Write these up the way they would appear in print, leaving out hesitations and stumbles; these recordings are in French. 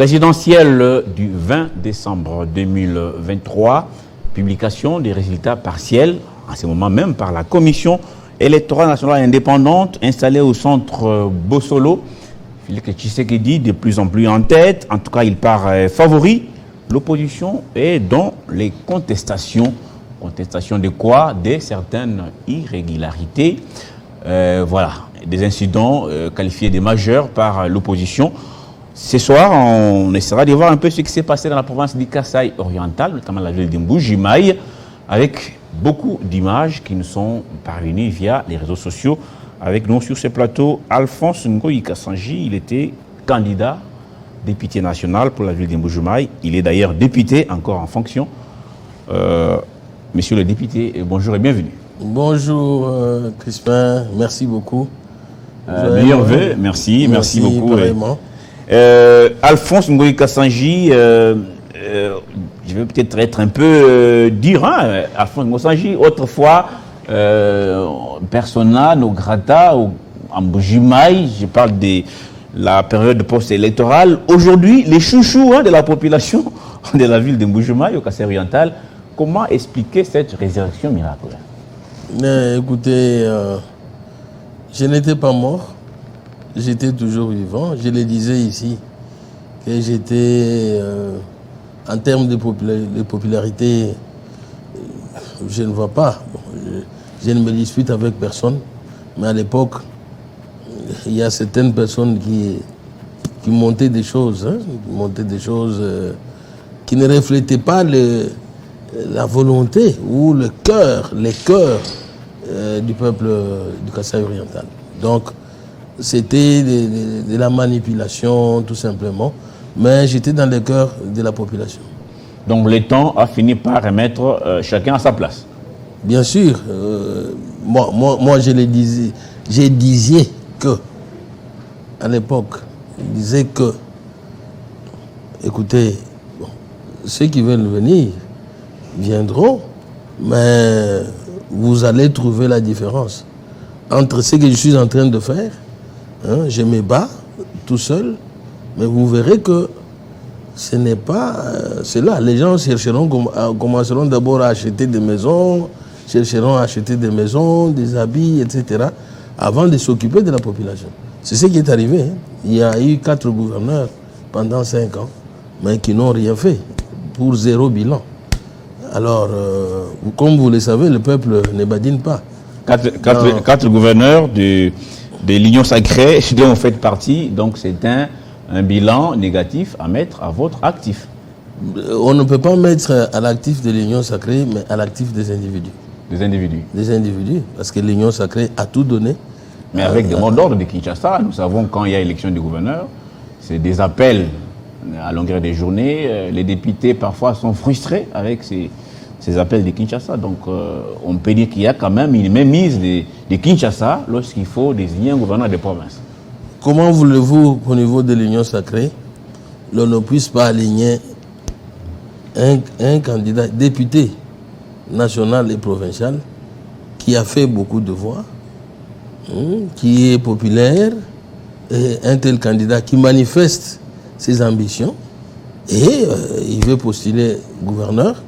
Présidentielle du 20 décembre 2023, publication des résultats partiels, à ce moment même par la Commission électorale nationale indépendante installée au centre Bossolo. Félix Tshisekedi de plus en plus en tête, en tout cas il part favori. L'opposition est dans les contestations. Contestation de quoi? De certaines irrégularités. Voilà, des incidents qualifiés de majeurs par l'opposition. Ce soir, on essaiera de voir un peu ce qui s'est passé dans la province du Kasaï oriental, notamment la ville de Mbuji-Mayi, avec beaucoup d'images qui nous sont parvenues via les réseaux sociaux. Avec nous sur ce plateau, Alphonse Ngoyi Kassanji, il était candidat député national pour la ville de Mbuji-Mayi. Il est d'ailleurs député encore en fonction. Monsieur le député, bonjour et bienvenue. Bonjour Crispin, merci beaucoup. Meilleurs vœux, merci beaucoup. Alphonse Ngoyi Kassanji, je vais peut-être être un peu dur, hein, Alphonse Ngoyi Kassanji, autrefois persona non grata en Mbuji-Mayi, je parle de la période post-électorale. Aujourd'hui, les chouchous de la population de la ville de Mbuji-Mayi, au Kasaï oriental, comment expliquer cette résurrection miraculeuse? Écoutez, je n'étais pas mort, j'étais toujours vivant. Je le disais ici, que j'étais, en termes de popularité, je ne vois pas. Je ne me dispute avec personne, mais à l'époque, il y a certaines personnes qui montaient des choses, qui ne reflétaient pas la volonté ou les cœurs du peuple du Kasaï oriental. Donc, c'était de la manipulation, tout simplement, mais j'étais dans le cœur de la population. Donc, le temps a fini par remettre chacun à sa place. Bien sûr. Moi, je disais que, à l'époque, je disais que, écoutez, ceux qui veulent venir viendront, mais vous allez trouver la différence entre ce que je suis en train de faire. Je me bats tout seul, mais vous verrez que ce n'est pas cela. Les gens commenceront d'abord à acheter des maisons, des habits, etc., avant de s'occuper de la population. C'est ce qui est arrivé. Il y a eu 4 gouverneurs pendant 5 ans, mais qui n'ont rien fait, pour 0 bilan. Alors, comme vous le savez, le peuple ne badine pas. 4 gouverneurs de l'Union sacrée dont vous faites partie, donc c'est un bilan négatif à mettre à votre actif. On ne peut pas mettre à l'actif de l'Union sacrée, mais à l'actif des individus. Des individus, parce que l'Union sacrée a tout donné. Mais avec des mots d'ordre de Kinshasa, nous savons quand il y a élection du gouverneur, c'est des appels à longueur des journées. Les députés parfois sont frustrés avec ces appels de Kinshasa. Donc on peut dire qu'il y a quand même une mainmise de Kinshasa lorsqu'il faut désigner un gouverneur de province. Comment voulez-vous qu'au niveau de l'Union sacrée, l'on ne puisse pas aligner un candidat député national et provincial qui a fait beaucoup de voix, qui est populaire, et un tel candidat qui manifeste ses ambitions et il veut postuler gouverneur.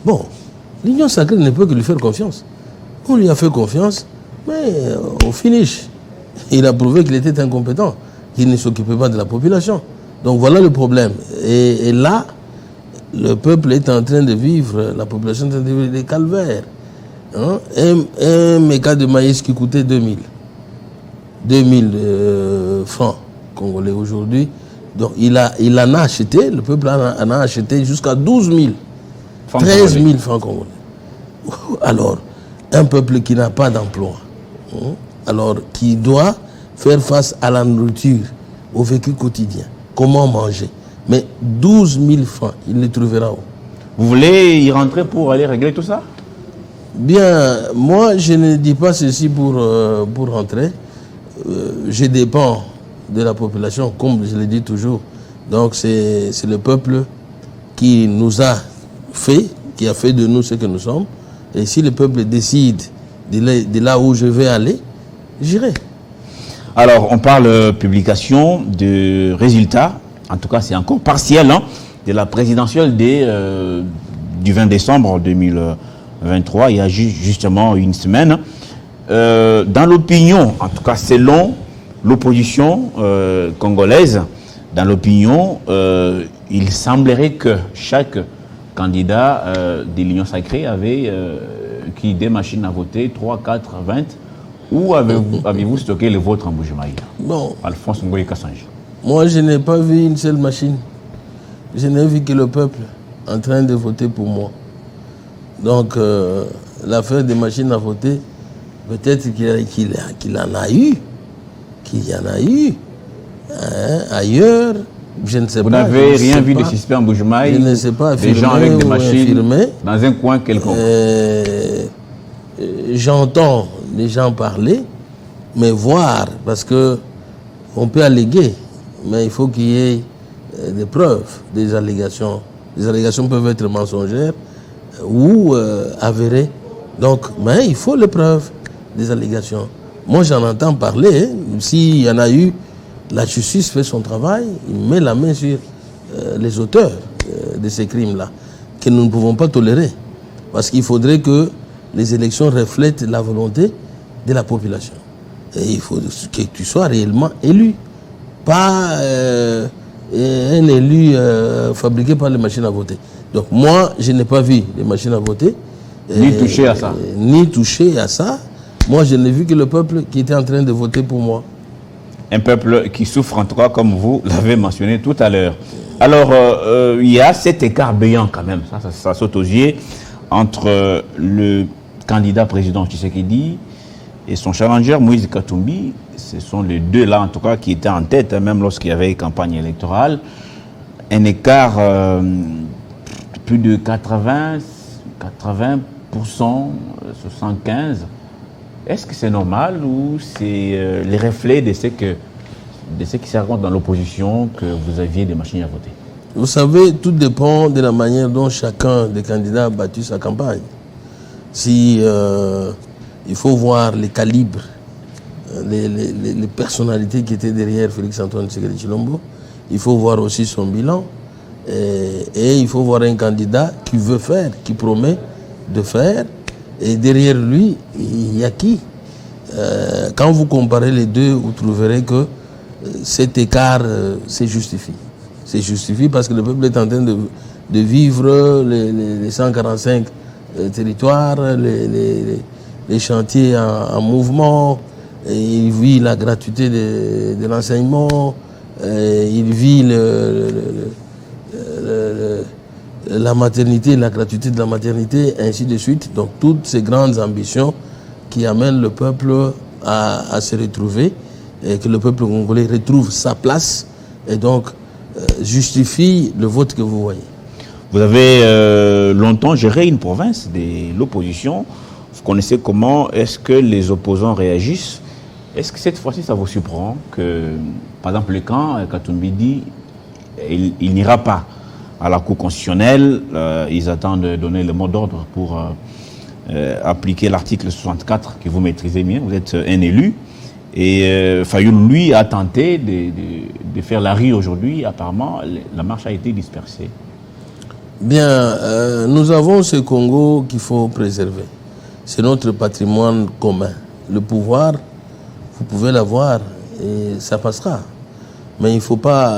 Bon, l'Union sacrée ne peut que lui faire confiance. On lui a fait confiance, mais au finish, il a prouvé qu'il était incompétent, qu'il ne s'occupait pas de la population. Donc voilà le problème. Et là, le peuple est en train de vivre, la population est en train de vivre des calvaires. Un méga de maïs qui coûtait 2000 francs congolais aujourd'hui. Donc il en a acheté, le peuple en a acheté jusqu'à 12 000, 13 000 francs congolais. Alors, un peuple qui n'a pas d'emploi, alors qui doit faire face à la nourriture, au vécu quotidien, comment manger. Mais 12 000 francs, il les trouvera où? Vous voulez y rentrer pour aller régler tout ça? Bien, moi je ne dis pas ceci pour rentrer. Je dépends de la population, comme je le dis toujours. Donc c'est le peuple qui nous a fait, qui a fait de nous ce que nous sommes. Et si le peuple décide de là où je vais aller, j'irai. Alors, on parle publication de résultats en tout cas c'est encore partiel, hein, de la présidentielle du 20 décembre 2023, il y a justement une semaine. Dans l'opinion, en tout cas selon l'opposition congolaise, dans l'opinion, il semblerait que chaque candidat de l'Union sacrée avait des machines à voter, 3, 4, 20. Où avez-vous stocké le vôtre en Mbuji-Mayi? Bon. Alphonse Ngoyi Kassanji. Moi, je n'ai pas vu une seule machine. Je n'ai vu que le peuple en train de voter pour moi. Donc, l'affaire des machines à voter, peut-être qu'il en a eu. Qu'il y en a eu. Hein, ailleurs, je ne sais Vous pas. Vous n'avez rien vu de suspect en Mbuji-Mayi? Je ne sais pas. Des gens avec des machines dans un coin quelconque. J'entends les gens parler, mais voir, parce que on peut alléguer, mais il faut qu'il y ait des preuves, des allégations. Les allégations peuvent être mensongères ou avérées. Donc, mais il faut les preuves des allégations. Moi, j'en entends parler. Hein. S'il y en a eu, la justice fait son travail, il met la main sur les auteurs de ces crimes-là, que nous ne pouvons pas tolérer. Parce qu'il faudrait que les élections reflètent la volonté de la population. Et il faut que tu sois réellement élu. Pas un élu fabriqué par les machines à voter. Donc moi, je n'ai pas vu les machines à voter. Ni touché à ça. Ni touché à ça. Moi, je n'ai vu que le peuple qui était en train de voter pour moi. Un peuple qui souffre, en tout cas, comme vous l'avez mentionné tout à l'heure. Alors, il y a cet écart béant quand même, ça saute aux yeux, entre le candidat président Tshisekedi et son challenger Moïse Katumbi. Ce sont les deux là, en tout cas, qui étaient en tête, hein, même lorsqu'il y avait campagne électorale. Un écart plus de 80%, 75%. Est-ce que c'est normal ou c'est les reflets de ce qui se raconte dans l'opposition que vous aviez des machines à voter? Vous savez, tout dépend de la manière dont chacun des candidats a battu sa campagne. Si il faut voir les calibres, les personnalités qui étaient derrière Félix-Antoine Tshisekedi Tshilombo, il faut voir aussi son bilan et il faut voir un candidat qui veut faire, qui promet de faire. Et derrière lui, il y a qui? Quand vous comparez les deux, vous trouverez que cet écart se justifie. C'est justifié parce que le peuple est en train de vivre les 145 territoires, les chantiers en mouvement, et il vit la gratuité de l'enseignement, il vit la maternité, la gratuité de la maternité, ainsi de suite. Donc toutes ces grandes ambitions qui amènent le peuple à se retrouver, et que le peuple congolais retrouve sa place, et donc justifie le vote que vous voyez. Vous avez longtemps géré une province de l'opposition. Vous connaissez comment est-ce que les opposants réagissent. Est-ce que cette fois-ci, ça vous surprend que, par exemple, le camp Katumbi dit il n'ira pas à la Cour constitutionnelle, ils attendent de donner le mot d'ordre pour appliquer l'article 64 que vous maîtrisez bien, vous êtes un élu. Et Fayoulou, lui, a tenté de faire la rue aujourd'hui. Apparemment, la marche a été dispersée. Bien, nous avons ce Congo qu'il faut préserver. C'est notre patrimoine commun. Le pouvoir, vous pouvez l'avoir et ça passera. Mais il ne faut pas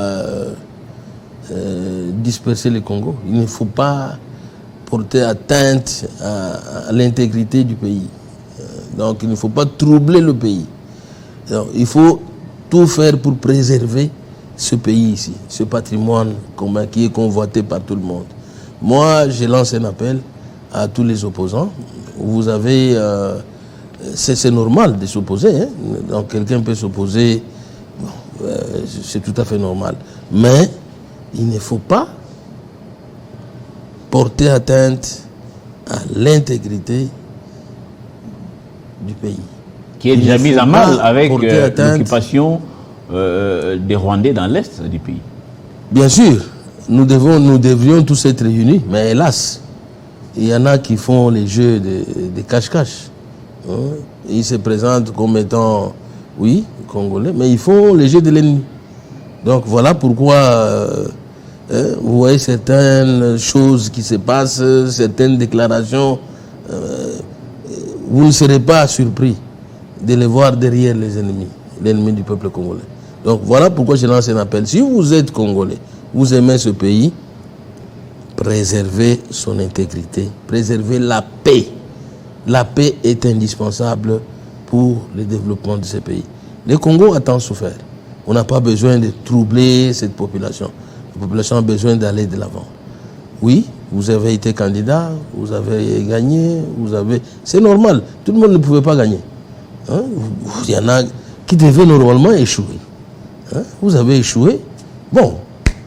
disperser le Congo. Il ne faut pas porter atteinte à l'intégrité du pays. Donc il ne faut pas troubler le pays. Alors, il faut tout faire pour préserver ce pays ici, ce patrimoine commun qui est convoité par tout le monde. Moi, je lance un appel à tous les opposants. Vous avez... c'est normal de s'opposer. Hein? Donc quelqu'un peut s'opposer, bon, c'est tout à fait normal. Mais il ne faut pas porter atteinte à l'intégrité du pays. Qui est déjà mise à mal avec l'occupation des Rwandais dans l'est du pays. Bien sûr, nous devrions tous être réunis, mais hélas, il y en a qui font les jeux de cache-cache. Hein? Ils se présentent comme étant, oui, congolais, mais ils font les jeux de l'ennemi. Donc voilà pourquoi vous voyez certaines choses qui se passent, certaines déclarations, vous ne serez pas surpris de les voir derrière l'ennemi du peuple congolais. Donc voilà pourquoi je lance un appel. Si vous êtes Congolais, vous aimez ce pays, préservez son intégrité, préservez la paix. La paix est indispensable pour le développement de ce pays. Le Congo a tant souffert. On n'a pas besoin de troubler cette population. La population a besoin d'aller de l'avant. Oui, vous avez été candidat, vous avez gagné, c'est normal. Tout le monde ne pouvait pas gagner. Hein? Il y en a qui devaient normalement échouer. Hein? Vous avez échoué. Bon,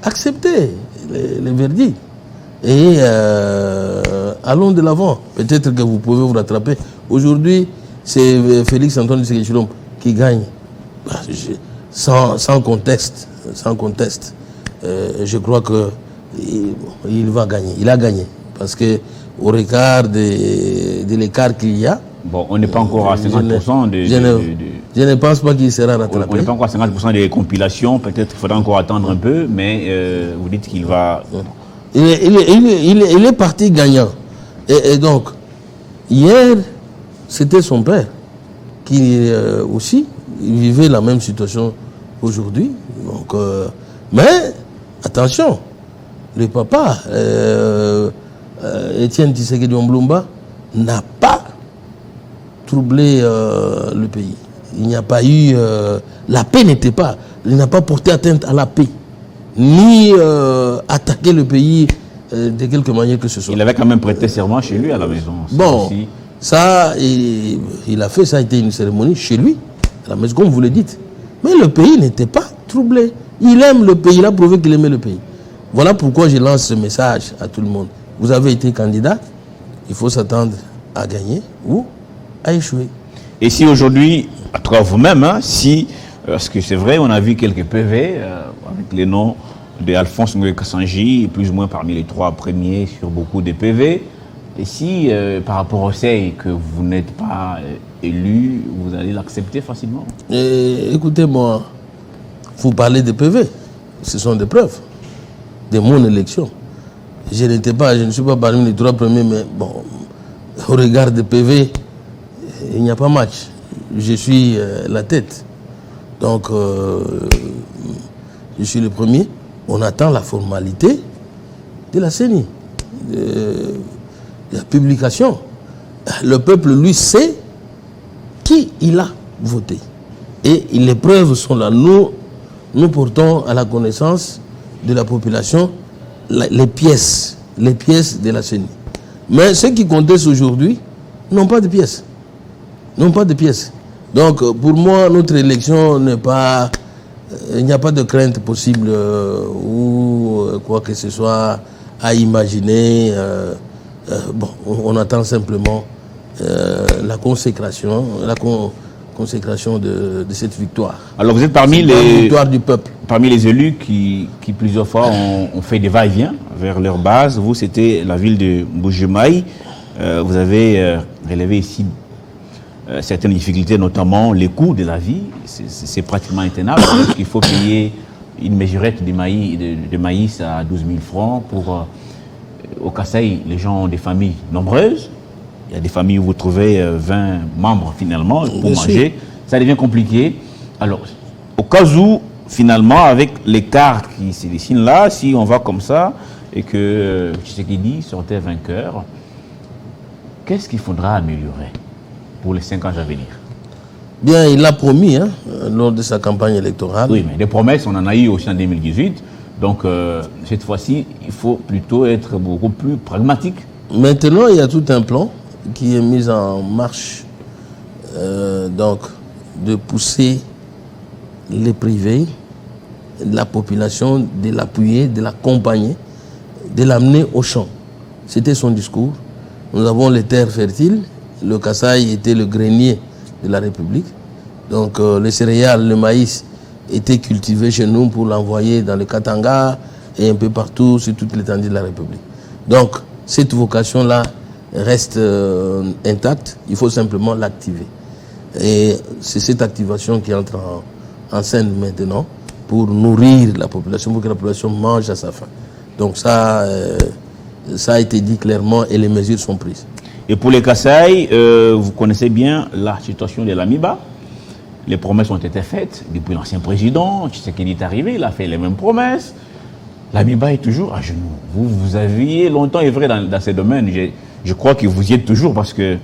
acceptez les verdicts. Et allons de l'avant. Peut-être que vous pouvez vous rattraper. Aujourd'hui, c'est Félix Antoine Tshisekedi Tshilombo qui gagne. Sans conteste. Sans conteste. Je crois qu'il va gagner. Il a gagné. Parce que au regard de l'écart qu'il y a. Bon, on n'est pas encore à 50% je ne pense pas qu'il sera rattrapé. On n'est pas encore à 50% des compilations. Peut-être qu'il faudra encore attendre un peu. Mais vous dites qu'il va... Il est parti gagnant. Et donc, hier, c'était son père qui aussi vivait la même situation aujourd'hui. Donc, mais, attention, le papa, Étienne Tshisekedi Tshilombo, n'a pas troublé le pays. Il n'y a pas eu... la paix n'était pas... Il n'a pas porté atteinte à la paix. Ni attaquer le pays de quelque manière que ce soit. Il avait quand même prêté serment chez lui à la maison. Bon, ça, il a fait, ça a été une cérémonie chez lui, à la maison, comme vous le dites. Mais le pays n'était pas troublé. Il aime le pays, il a prouvé qu'il aimait le pays. Voilà pourquoi je lance ce message à tout le monde. Vous avez été candidat, il faut s'attendre à gagner ou à échouer. Et si aujourd'hui, à toi vous-même, hein, si... Parce que c'est vrai, on a vu quelques PV avec les noms d'Alphonse Ngoï Kassanji, plus ou moins parmi les 3 premiers sur beaucoup de PV. Et si, par rapport au seuil, que vous n'êtes pas élu, vous allez l'accepter facilement? Écoutez-moi, vous parlez de PV. Ce sont des preuves de mon élection. Je ne suis pas parmi les 3 premiers, mais bon, au regard des PV, il n'y a pas match. Je suis la tête. Donc, je suis le premier. On attend la formalité de la CENI, de la publication. Le peuple, lui, sait qui il a voté. Et les preuves sont là. Nous portons à la connaissance de la population les pièces de la CENI. Mais ceux qui contestent aujourd'hui n'ont pas de pièces. N'ont pas de pièces. Donc, pour moi, notre élection n'est pas... Il n'y a pas de crainte possible ou quoi que ce soit à imaginer. Bon, on attend simplement la consécration de cette victoire. Alors, vous êtes parmi la victoire du peuple. Parmi les élus qui plusieurs fois ont fait des va-et-vient vers leur base. Vous, c'était la ville de Mbuji-Mayi. Vous avez relevé ici certaines difficultés, notamment les coûts de la vie. C'est pratiquement intenable. Parce qu'il faut payer une mesurette de maïs à 12 000 francs. Au Kasaï, les gens ont des familles nombreuses. Il y a des familles où vous trouvez 20 membres finalement pour manger. Ça devient compliqué. Alors, au cas où, finalement, avec l'écart qui se dessine là, si on va comme ça et que Tshisekedi sortait vainqueur, qu'est-ce qu'il faudra améliorer pour les 5 ans à venir? Bien, il l'a promis lors de sa campagne électorale. Oui, mais des promesses, on en a eu aussi en 2018. Donc, cette fois-ci, il faut plutôt être beaucoup plus pragmatique. Maintenant, il y a tout un plan qui est mis en marche, donc, de pousser les privés, la population, de l'appuyer, de l'accompagner, de l'amener au champ. C'était son discours. Nous avons les terres fertiles. Le Kasaï était le grenier de la République. Donc les céréales, le maïs étaient cultivés chez nous pour l'envoyer dans le Katanga et un peu partout sur toute l'étendue de la République. Donc cette vocation-là reste intacte. Il faut simplement l'activer. Et c'est cette activation qui entre en scène maintenant pour nourrir la population, pour que la population mange à sa faim. Donc ça a été dit clairement et les mesures sont prises. Et pour les Kasaï, vous connaissez bien la situation de l'AMIBA. Les promesses ont été faites depuis l'ancien président. Tshisekedi est arrivé, il a fait les mêmes promesses. L'AMIBA est toujours à genoux. Vous aviez longtemps œuvré dans ces domaines. Je crois que vous y êtes toujours parce que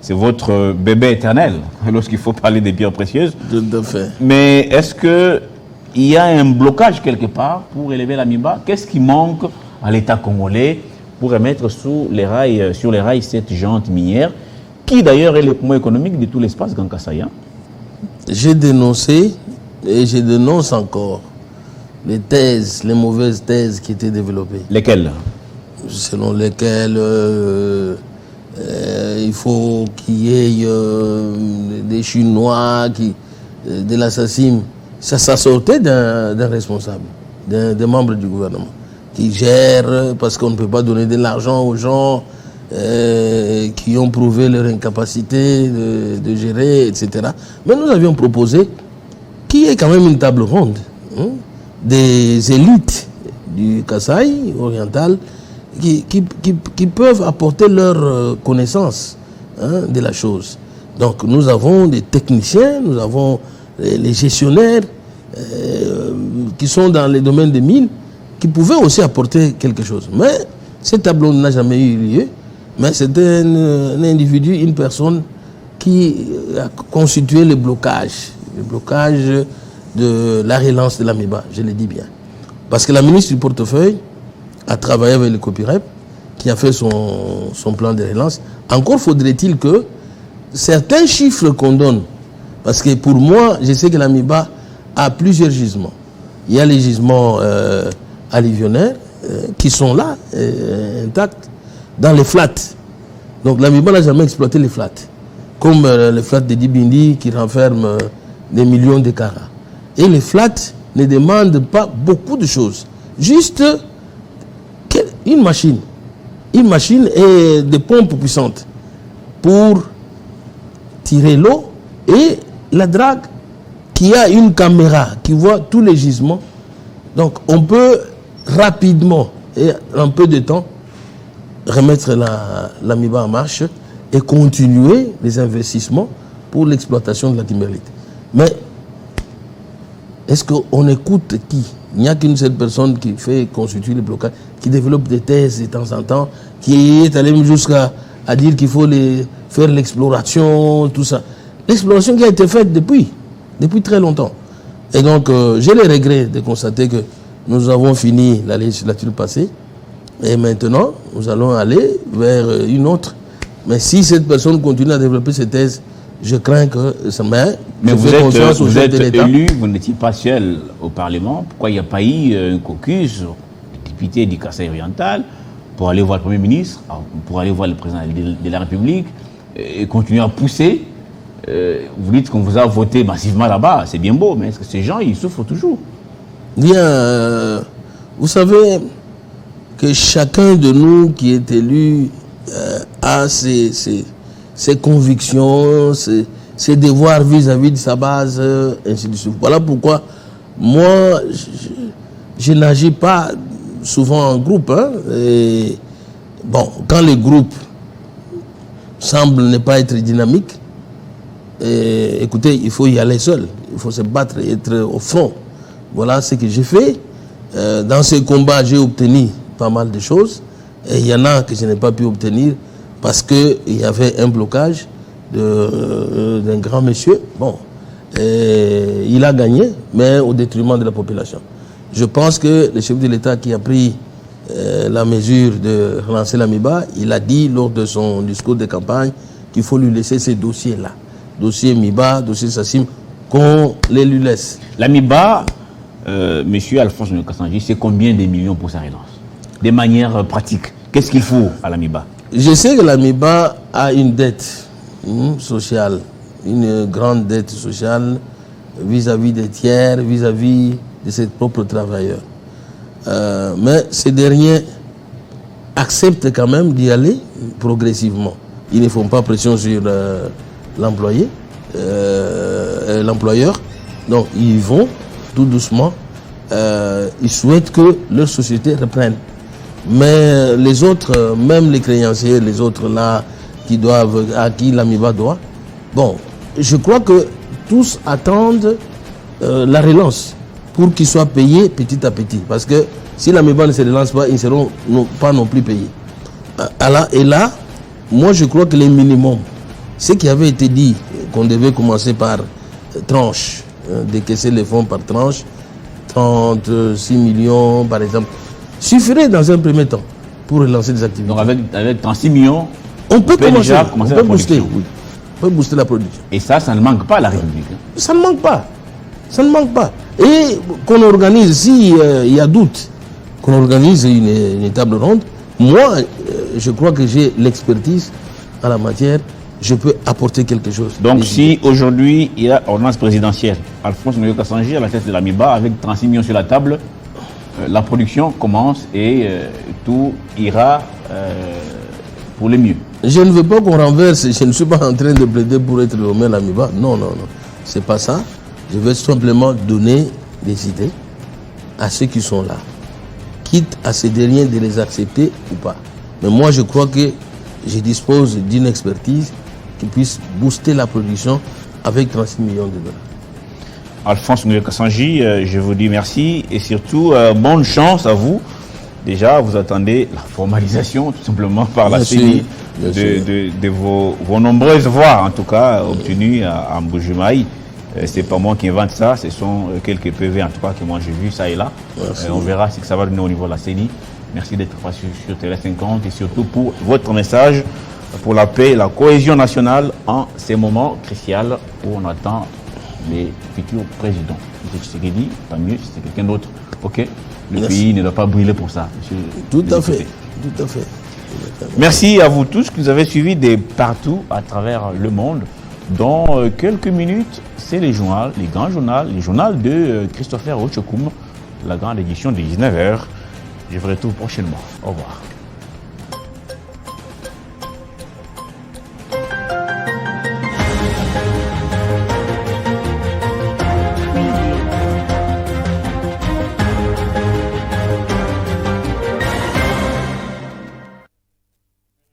c'est votre bébé éternel lorsqu'il faut parler des pierres précieuses. Tout à fait. Mais est-ce qu'il y a un blocage quelque part pour élever l'AMIBA? Qu'est-ce qui manque à l'État congolais pour remettre sur les rails cette géante minière qui d'ailleurs est le poumon économique de tout l'espace Grand Kasaï? J'ai dénoncé et je dénonce encore les mauvaises thèses qui étaient développées. Lesquelles? Selon lesquelles il faut qu'il y ait des Chinois, de l'assassin. Ça sortait d'un responsable, d'un membre du gouvernement, qui gère, parce qu'on ne peut pas donner de l'argent aux gens qui ont prouvé leur incapacité de gérer, etc. Mais nous avions proposé qu'il y ait quand même une table ronde des élites du Kasaï oriental qui peuvent apporter leur connaissance de la chose. Donc nous avons des techniciens, nous avons les gestionnaires qui sont dans les domaines des mines, qui pouvaient aussi apporter quelque chose. Mais cette table ronde n'a jamais eu lieu. Mais c'était un individu, une personne qui a constitué le blocage de la relance de l'AMIBA, je le dis bien. Parce que la ministre du portefeuille a travaillé avec le COPIREP, qui a fait son plan de relance. Encore faudrait-il que certains chiffres qu'on donne, parce que pour moi, je sais que l'AMIBA a plusieurs gisements. Il y a les gisements alluvionnaires qui sont là, intacts, dans les flats. Donc l'AMIBA n'a jamais exploité les flats. Comme les flats de Dibindi qui renferment des millions de carats. Et les flats ne demandent pas beaucoup de choses. Juste une machine et des pompes puissantes pour tirer l'eau et la drague qui a une caméra qui voit tous les gisements. Donc on peut rapidement et en peu de temps remettre l'AMIBA en marche et continuer les investissements pour l'exploitation de la kimberlite. Mais est-ce qu'on écoute qui? Il n'y a qu'une seule personne qui fait constituer le blocage, qui développe des thèses de temps en temps, qui est allé jusqu'à dire qu'il faut faire l'exploration, tout ça. L'exploration qui a été faite depuis très longtemps. Et donc, j'ai le regret de constater que nous avons fini la législature passée. Et maintenant, nous allons aller vers une autre. Mais si cette personne continue à développer ses thèses, je crains que ça m'aide. Mais vous êtes élu, vous n'étiez pas seul au Parlement. Pourquoi il n'y a pas eu un caucus des députés du Kasaï oriental pour aller voir le Premier ministre, pour aller voir le président de la République et continuer à pousser? Vous dites qu'on vous a voté massivement là-bas, c'est bien beau, mais est-ce que ces gens, ils souffrent toujours? Bien, vous savez que chacun de nous qui est élu a ses convictions, ses devoirs vis-à-vis de sa base, ainsi de suite. Voilà pourquoi moi, je n'agis pas souvent en groupe. Et bon, quand le groupe semble ne pas être dynamique, écoutez, il faut y aller seul. Il faut se battre et être au front. Voilà ce que j'ai fait. Dans ces combats, j'ai obtenu pas mal de choses. Et il y en a que je n'ai pas pu obtenir parce qu'il y avait un blocage d'un grand monsieur. Bon, il a gagné, mais au détriment de la population. Je pense que le chef de l'État qui a pris la mesure de relancer l'AMIBA, il a dit lors de son discours de campagne qu'il faut lui laisser ces dossiers-là. Dossier MIBA, dossier Sassim, qu'on les lui laisse. L'AMIBA, monsieur Alphonse Kassanji, c'est combien de millions pour sa relance? De manière pratique, qu'est-ce qu'il faut à l'AMIBA? Je sais que l'AMIBA a une dette sociale, une grande dette sociale vis-à-vis des tiers, vis-à-vis de ses propres travailleurs. Mais ces derniers acceptent quand même d'y aller progressivement. Ils ne font pas pression sur l'employeur Donc, ils y vont tout doucement. Ils souhaitent que leur société reprenne. Mais les autres, même les créanciers, les autres là, à qui l'Amiba doit, bon, je crois que tous attendent la relance pour qu'ils soient payés petit à petit. Parce que si l'Amiba ne se relance pas, ils ne seront pas non plus payés. Et là, moi je crois que les minimums, ce qui avait été dit, qu'on devait commencer par tranche, décaisser les fonds par tranche, 36 millions par exemple, suffirait dans un premier temps pour relancer des activités. Donc avec 36 millions, on peut déjà commencer la production. Oui. On peut booster la production. Et ça ne manque pas à la République. Ça ne manque pas. Ça ne manque pas. Et qu'on organise, s'il y a doute, qu'on organise une table ronde, moi, je crois que j'ai l'expertise en la matière, je peux apporter quelque chose. Donc si aujourd'hui il y a ordonnance présidentielle, Alphonse Ngoyo Kassanji à la tête de l'Amiba avec 36 millions sur la table, la production commence et tout ira pour le mieux. Je ne veux pas qu'on renverse, je ne suis pas en train de plaider pour être le maire l'Amiba. Non, non, non. C'est pas ça. Je veux simplement donner des idées à ceux qui sont là. Quitte à ces derniers de les accepter ou pas. Mais moi, je crois que je dispose d'une expertise qui puisse booster la production avec 36 millions de dollars. Alphonse Ngoyo Kassanji, je vous dis merci et surtout bonne chance à vous. Déjà, vous attendez la formalisation tout simplement par la CENI de vos nombreuses voix, en tout cas, obtenues à Mbujimaï. C'est pas moi qui invente ça, ce sont quelques PV en tout cas que moi j'ai vu ça et là. On verra ce que ça va donner au niveau de la CENI. Merci d'être passé sur Télé 50 et surtout pour votre message pour la paix et la cohésion nationale en ces moments cruciaux où on attend les futurs présidents. C'est ce qu'il dit, pas mieux si c'est quelqu'un d'autre. Ok, le pays ne doit pas brûler pour ça. Tout à fait. Tout à fait. Merci à vous tous qui nous avez suivis de partout à travers le monde. Dans quelques minutes, c'est les journaux, les grands journaux, les journaux de Christopher Ochokoum, la grande édition de 19h. Je vous retrouve prochainement. Au revoir.